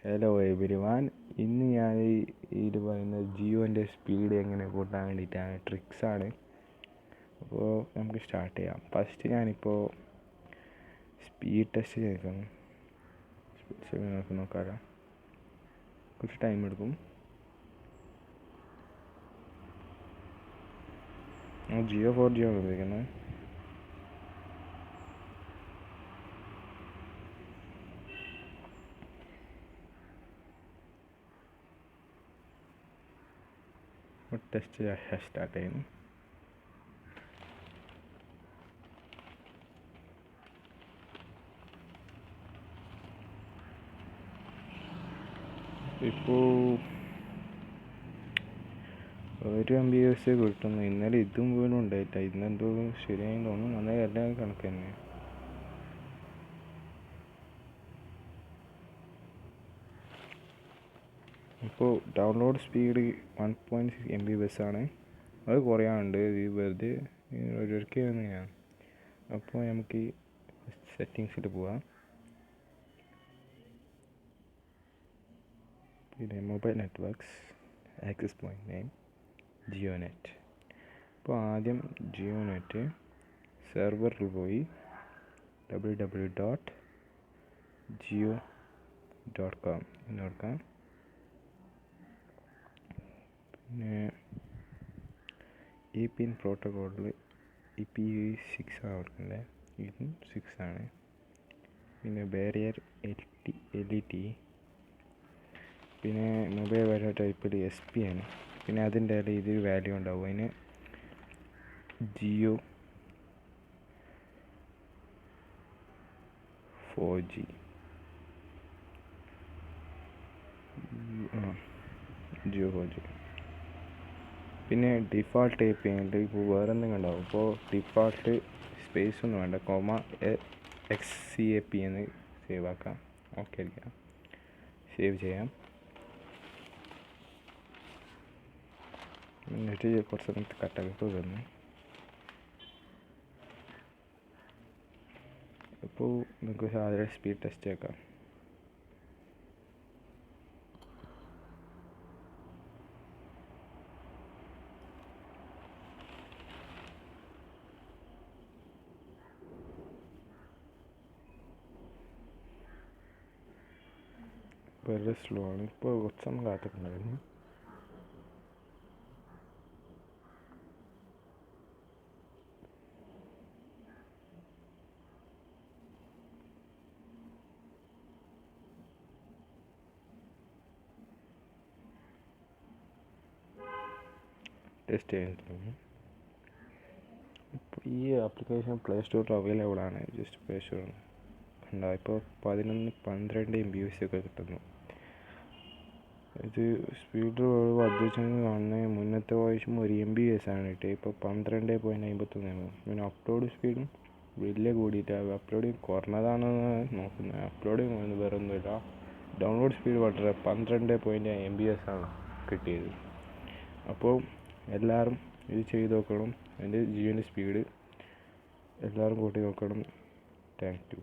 Hello everyone. ഇന്ന് ഞാൻ ഇത് പറയുന്നത് ജിയോൻ്റെ സ്പീഡ് എങ്ങനെ കൂട്ടാൻ വേണ്ടിയിട്ടാണ്, ട്രിക്സാണ്. അപ്പോൾ നമുക്ക് സ്റ്റാർട്ട് ചെയ്യാം. ഫസ്റ്റ് ഞാനിപ്പോൾ സ്പീഡ് ടെസ്റ്റ് ചെയ്തേക്കുന്നു. സ്പീഡ് നോക്കാമല്ലോ, കുറച്ച് ടൈം എടുക്കും. ജിയോ 4G ആണ് ഉപയോഗിക്കുന്നത്. ടെസ്റ്റ് സ്റ്റാർട്ട് ചെയ്യുന്നു. ഇപ്പോൾ 1 MB കിട്ടുന്നു. ഇന്നലെ ഇതും പോലും ഉണ്ടായിട്ടില്ല. ഇന്നെന്തോ ശരിയായി തോന്നുന്നു. നന്നായി എല്ലാം കണക്ക് തന്നെ. ഇപ്പോൾ ഡൗൺലോഡ് സ്പീഡ് 1.6 MB ആണ്. അത് കുറയാനുണ്ട്. ഇത് വെറുതെ ഒരിക്കലാണ് ഞാൻ. അപ്പോൾ നമുക്ക് സെറ്റിങ്സിൽ പോവാം. പിന്നെ mobile networks, access point name Jio net. അപ്പോൾ ആദ്യം ജിയോ നെറ്റ് സെർവറിൽ പോയി www.jio.com എന്ന് കൊടുക്കാം. പിന്നെ EPN പ്രോട്ടോക്കോളിൽ IP6 ആണ് കൊടുക്കേണ്ടത്. ഇതും 6 ആണ്. പിന്നെ ബാരിയർ LET. പിന്നെ മൊബൈൽ വാല്യൂ ടൈപ്പിൽ SP ആണ്. പിന്നെ അതിൻ്റെ ഇത് വാല്യൂ ഉണ്ടാവും. അതിന് ജിയോ 4G. ജിയോ 4G. പിന്നെ ഡിഫാൾട്ട് API ഉണ്ട്. ഇപ്പോൾ വേറെ എന്തെങ്കിലും ഉണ്ടാവും. ഇപ്പോൾ ഡിഫാൾട്ട് സ്പേസ് ഒന്നും വേണ്ട, XCAP എന്ന് സേവ് ആക്കാം. ഓക്കെ അടിക്കാം, സേവ് ചെയ്യാം. എന്നിട്ട് കുറച്ച് സമയത്ത് കട്ടാക്കി തന്നു. ഇപ്പോൾ നമുക്ക് സാധാരണ സ്പീഡ് ടെസ്റ്റ് ആക്കാം. വളരെ സ്ലോ ആണ്. ഇപ്പോൾ കുറച്ച് സമയം കാത്തിട്ടുണ്ടായിരുന്നു. ടെസ്റ്റ് ചെയ്തിട്ടുണ്ട്. ഇപ്പോൾ ഈ ആപ്ലിക്കേഷൻ പ്ലേ സ്റ്റോറിൽ അവൈലബിൾ ആണ്. ജസ്റ്റ് പ്ലേ സ്റ്റോർ കണ്ടോ. ഇപ്പോൾ 11-12 MB ഒക്കെ കിട്ടുന്നു. ഇത് സ്പീഡ് വർദ്ധിച്ചെന്ന് കാണുന്നത് മുന്നത്തെ പ്രാവശ്യം 1 MB ആണ് കിട്ടിയത്. ഇപ്പോൾ 12.51. പിന്നെ അപ്ലോഡ് സ്പീഡും വലിയ കൂടിയിട്ടാണ്. അപ്ലോഡിങ് കുറഞ്ഞതാണെന്ന് നോക്കുന്നത്. അപ്ലോഡിങ് വേറെ ഒന്നുമില്ല. ഡൗൺലോഡ് സ്പീഡ് വളരെ 12 MB ആണ് കിട്ടിയത്. അപ്പോൾ എല്ലാവരും ഇത് ചെയ്ത് നോക്കണം. എൻ്റെ ജിയോൻ്റെ സ്പീഡ് എല്ലാവരും കൂട്ടി നോക്കണം. Thank you.